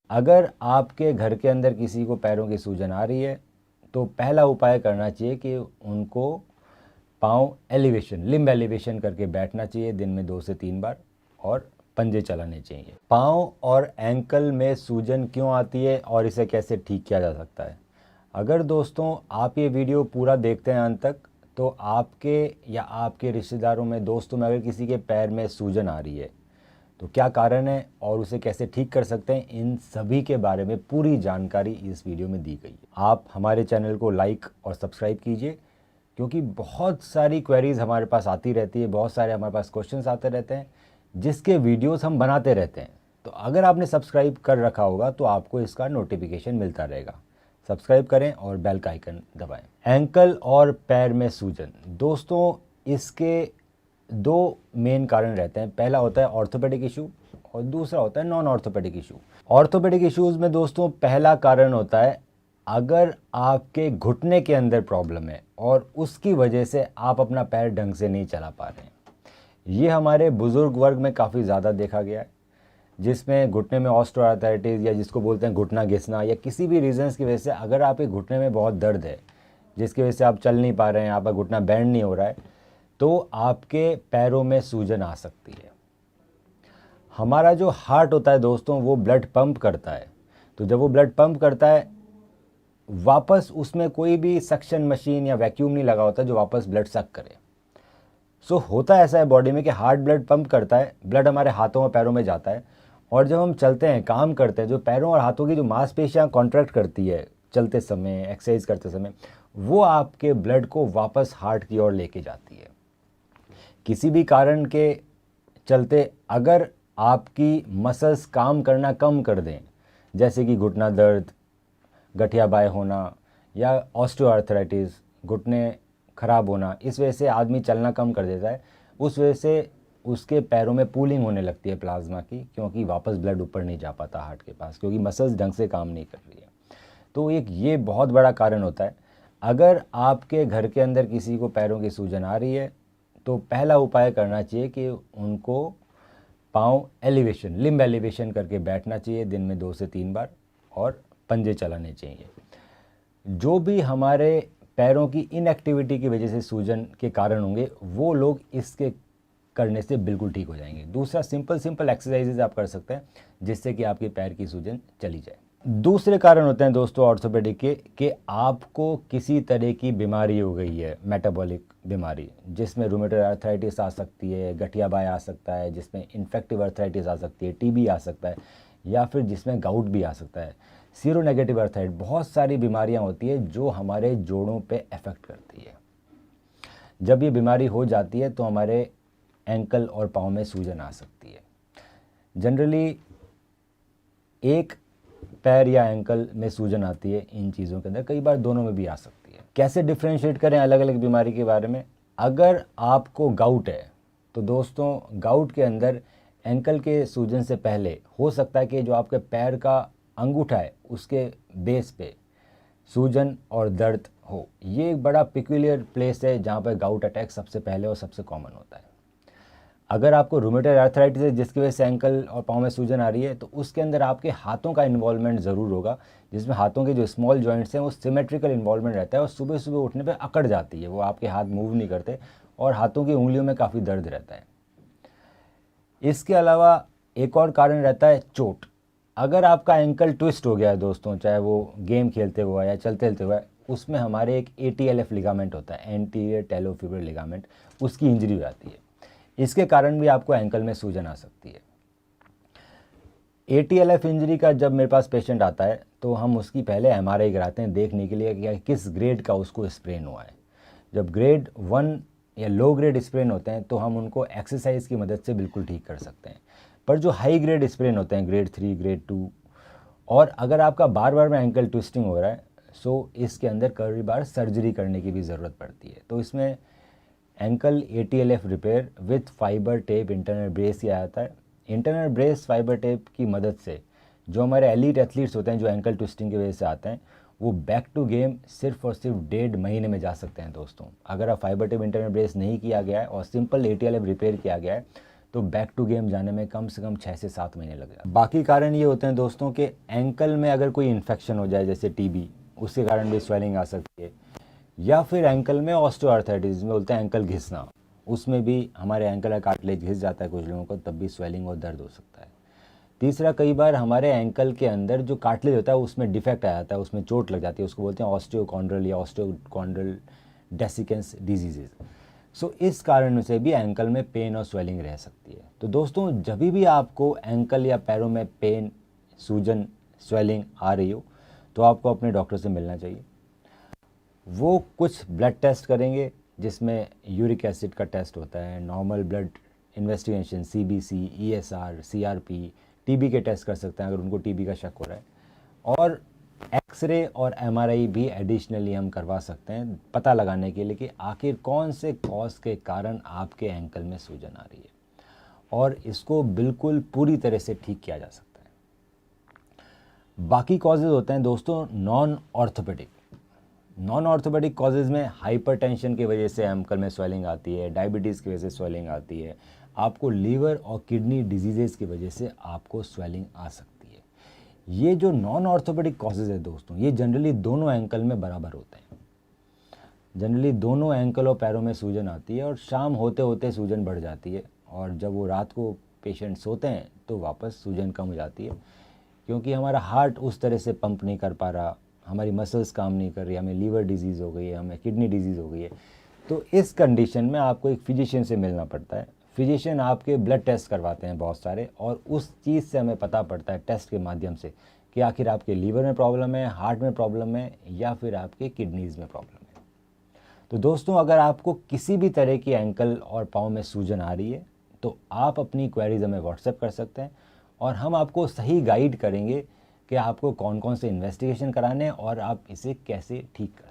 अगर आपके घर के अंदर किसी को पैरों की सूजन आ रही है तो पहला उपाय करना चाहिए कि उनको पाँव एलिवेशन, लिम्ब एलिवेशन करके बैठना चाहिए दिन में 2 से 3 बार, और पंजे चलाने चाहिए। पाँव और एंकल में सूजन क्यों आती है और इसे कैसे ठीक किया जा सकता है? अगर दोस्तों आप ये वीडियो पूरा देखते हैं अंत तक, तो आपके या आपके रिश्तेदारों में, दोस्तों में अगर किसी के पैर में सूजन आ रही है तो क्या कारण है और उसे कैसे ठीक कर सकते हैं, इन सभी के बारे में पूरी जानकारी इस वीडियो में दी गई है। आप हमारे चैनल को लाइक और सब्सक्राइब कीजिए, क्योंकि बहुत सारी क्वेरीज हमारे पास आती रहती है, बहुत सारे हमारे पास क्वेश्चंस आते रहते हैं जिसके वीडियोस हम बनाते रहते हैं। तो अगर आपने सब्सक्राइब कर रखा होगा तो आपको इसका नोटिफिकेशन मिलता रहेगा। सब्सक्राइब करें और बेल का आइकन दबाएं। एंकल और पैर में सूजन, दोस्तों इसके दो मेन कारण रहते हैं। पहला होता है ऑर्थोपेडिक इशू और दूसरा होता है non orthopaedic issue. Orthopaedic issues में दोस्तों पहला कारण होता है अगर आपके घुटने के अंदर प्रॉब्लम है और उसकी वजह से आप अपना पैर ढंग से नहीं चला पा रहे हैं। ये हमारे बुजुर्ग वर्ग में काफ़ी ज़्यादा देखा गया है, जिसमें घुटने में ऑस्टियोआर्थराइटिस या जिसको बोलते हैं घुटना घिसना, या किसी भी रीजंस की वजह से अगर आपके घुटने में बहुत दर्द है जिसकी वजह से आप चल नहीं पा रहे हैं, आपका घुटना बैंड नहीं हो रहा है, तो आपके पैरों में सूजन आ सकती है। हमारा जो हार्ट होता है दोस्तों वो ब्लड पंप करता है, तो जब वो ब्लड पंप करता है वापस उसमें कोई भी सक्शन मशीन या वैक्यूम नहीं लगा होता जो वापस ब्लड सक करे। सो होता ऐसा है बॉडी में कि हार्ट ब्लड पंप करता है, ब्लड हमारे हाथों और पैरों में जाता है, और जब हम चलते हैं, काम करते हैं, जो पैरों और हाथों की जो मांसपेशियां कॉन्ट्रैक्ट करती है चलते समय, एक्सरसाइज करते समय, वो आपके ब्लड को वापस हार्ट की ओर लेके जाती है। किसी भी कारण के चलते अगर आपकी मसल्स काम करना कम कर दें, जैसे कि घुटना दर्द, गठिया बाय होना या ऑस्टियोआर्थराइटिस, घुटने खराब होना, इस वजह से आदमी चलना कम कर देता है, उस वजह से उसके पैरों में पूलिंग होने लगती है प्लाज्मा की, क्योंकि वापस ब्लड ऊपर नहीं जा पाता हार्ट के पास, क्योंकि मसल्स ढंग से काम नहीं कर रही है। तो एक ये बहुत बड़ा कारण होता है। अगर आपके घर के अंदर किसी को पैरों की सूजन आ रही है तो पहला उपाय करना चाहिए कि उनको पाँव एलिवेशन, लिम्ब एलिवेशन करके बैठना चाहिए दिन में 2 से 3 बार, और पंजे चलाने चाहिए। जो भी हमारे पैरों की इनएक्टिविटी की वजह से सूजन के कारण होंगे वो लोग इसके करने से बिल्कुल ठीक हो जाएंगे। दूसरा, सिंपल एक्सरसाइजेज आप कर सकते हैं जिससे कि आपके पैर की सूजन चली जाए। दूसरे कारण होते हैं दोस्तों ऑर्थोपेडिक के कि आपको किसी तरह की बीमारी हो गई है, मेटाबॉलिक बीमारी, जिसमें रूमेटॉइड आर्थराइटिस आ सकती है, गठिया बाय आ सकता है, जिसमें इन्फेक्टिव आर्थराइटिस आ सकती है, टीबी आ सकता है, या फिर जिसमें गाउट भी आ सकता है, सीरो नेगेटिव आर्थराइटिस। बहुत सारी बीमारियां होती है जो हमारे जोड़ों पे अफेक्ट करती है। जब ये बीमारी हो जाती है तो हमारे एंकल और पाँव में सूजन आ सकती है। जनरली एक पैर या एंकल में सूजन आती है इन चीज़ों के अंदर, कई बार दोनों में भी आ सकती है। कैसे डिफ्रेंशिएट करें अलग अलग बीमारी के बारे में? अगर आपको गाउट है तो दोस्तों गाउट के अंदर एंकल के सूजन से पहले हो सकता है कि जो आपके पैर का अंगूठा है उसके बेस पे सूजन और दर्द हो। ये एक बड़ा पिक्यूलियर प्लेस है जहाँ पर गाउट अटैक सबसे पहले और सबसे कॉमन होता है। अगर आपको रूमेटॉइड आर्थराइटिस है जिसकी वजह से एंकल और पाँव में सूजन आ रही है तो उसके अंदर आपके हाथों का इन्वॉल्वमेंट ज़रूर होगा, जिसमें हाथों के जो स्मॉल जॉइंट्स हैं वो सिमेट्रिकल इन्वॉल्वमेंट रहता है, और सुबह सुबह उठने पे अकड़ जाती है, वो आपके हाथ मूव नहीं करते और हाथों की उंगलियों में काफ़ी दर्द रहता है। इसके अलावा एक और कारण रहता है चोट। अगर आपका एंकल ट्विस्ट हो गया है दोस्तों, चाहे वो गेम खेलते हुआ या चलते चलते हुआ, उसमें हमारे एक ATLF लिगामेंट होता है, एंटीरियर टैलोफिब्रल लिगामेंट, उसकी इंजरी हो जाती है। इसके कारण भी आपको एंकल में सूजन आ सकती है। ATLF इंजरी का जब मेरे पास पेशेंट आता है तो हम उसकी पहले MRI कराते हैं देखने के लिए कि किस ग्रेड का उसको स्प्रेन हुआ है। जब ग्रेड 1 या लो ग्रेड स्प्रेन होते हैं तो हम उनको एक्सरसाइज की मदद से बिल्कुल ठीक कर सकते हैं। पर जो हाई ग्रेड स्प्रेन होते हैं, ग्रेड 3, ग्रेड 2, और अगर आपका बार बार में एंकल ट्विस्टिंग हो रहा है, सो इसके अंदर कई बार सर्जरी करने की भी ज़रूरत पड़ती है। तो इसमें ankle ATLF repair with fibre tape internal brace किया जाता है। इंटरनल ब्रेस फाइबर टेप की मदद से जो हमारे एलीट एथलीट्स होते हैं जो एंकल ट्विस्टिंग की वजह से आते हैं, वो बैक टू गेम सिर्फ और सिर्फ 1.5 महीने में जा सकते हैं दोस्तों। अगर आप फाइबर टेप इंटरनल ब्रेस नहीं किया गया है और सिंपल ATLF रिपेयर किया गया है तो बैक टू गेम जाने में कम से कम 6 से 7 महीने लग जाते हैं। बाकी कारण ये होते हैं दोस्तों कि एंकल में अगर कोई इन्फेक्शन हो जाए जैसे टीबी, उसके कारण भी स्वेलिंग आ सकती है, या फिर एंकल में ऑस्टियोआर्थराइटिस में बोलते हैं एंकल घिसना, उसमें भी हमारे एंकल का कार्टिलेज घिस जाता है कुछ लोगों को, तब भी स्वेलिंग और दर्द हो सकता है। तीसरा, कई बार हमारे एंकल के अंदर जो कार्टिलेज होता है उसमें डिफेक्ट आ जाता है, उसमें चोट लग जाती है, उसको बोलते हैं ऑस्टियोकॉन्ड्रल या ऑस्टियोकॉन्ड्रल डेसिकेंस डिजीजेज। सो इस कारण से भी एंकल में पेन और स्वेलिंग रह सकती है। तो दोस्तों, जब भी आपको एंकल या पैरों में पेन, सूजन, स्वेलिंग आ रही हो तो आपको अपने डॉक्टर से मिलना चाहिए। वो कुछ ब्लड टेस्ट करेंगे जिसमें यूरिक एसिड का टेस्ट होता है, normal blood investigation, CBC, ESR, CRP, TB के टेस्ट कर सकते हैं अगर उनको टीबी का शक हो रहा है, और एक्सरे और एमआरआई भी एडिशनली हम करवा सकते हैं पता लगाने के लिए कि आखिर कौन से कॉज के कारण आपके एंकल में सूजन आ रही है, और इसको बिल्कुल पूरी तरह से ठीक किया जा सकता है। बाकी कॉजेज़ होते हैं दोस्तों non orthopaedic. Non orthopaedic causes में हाइपरटेंशन की वजह से एंकल में स्वेलिंग आती है, डायबिटीज़ की वजह से स्वेलिंग आती है, आपको लीवर और किडनी डिजीज़ेज़ की वजह से आपको स्वेलिंग आ सकती है। ये जो नॉन ऑर्थोपेडिक कॉजेज़ है दोस्तों, ये जनरली दोनों एंकल में बराबर होते हैं। जनरली दोनों एंकल और पैरों में सूजन आती है और शाम होते होते सूजन बढ़ जाती है, और जब वो रात को पेशेंट सोते हैं तो वापस सूजन कम हो जाती है, क्योंकि हमारा हार्ट उस तरह से पंप नहीं कर पा रहा, हमारी मसल्स काम नहीं कर रही, हमें लीवर डिजीज़ हो गई है, हमें किडनी डिजीज़ हो गई है। तो इस कंडीशन में आपको एक फिजिशियन से मिलना पड़ता है। फिजिशियन आपके ब्लड टेस्ट करवाते हैं बहुत सारे, और उस चीज़ से हमें पता पड़ता है टेस्ट के माध्यम से कि आखिर आपके लीवर में प्रॉब्लम है, हार्ट में प्रॉब्लम है, या फिर आपके किडनीज़ में प्रॉब्लम है। तो दोस्तों, अगर आपको किसी भी तरह की एंकल और पाँव में सूजन आ रही है तो आप अपनी क्वेरीज हमें व्हाट्सएप कर सकते हैं, और हम आपको सही गाइड करेंगे कि आपको कौन कौन से इन्वेस्टिगेशन कराने हैं और आप इसे कैसे ठीक कर सकते हैं।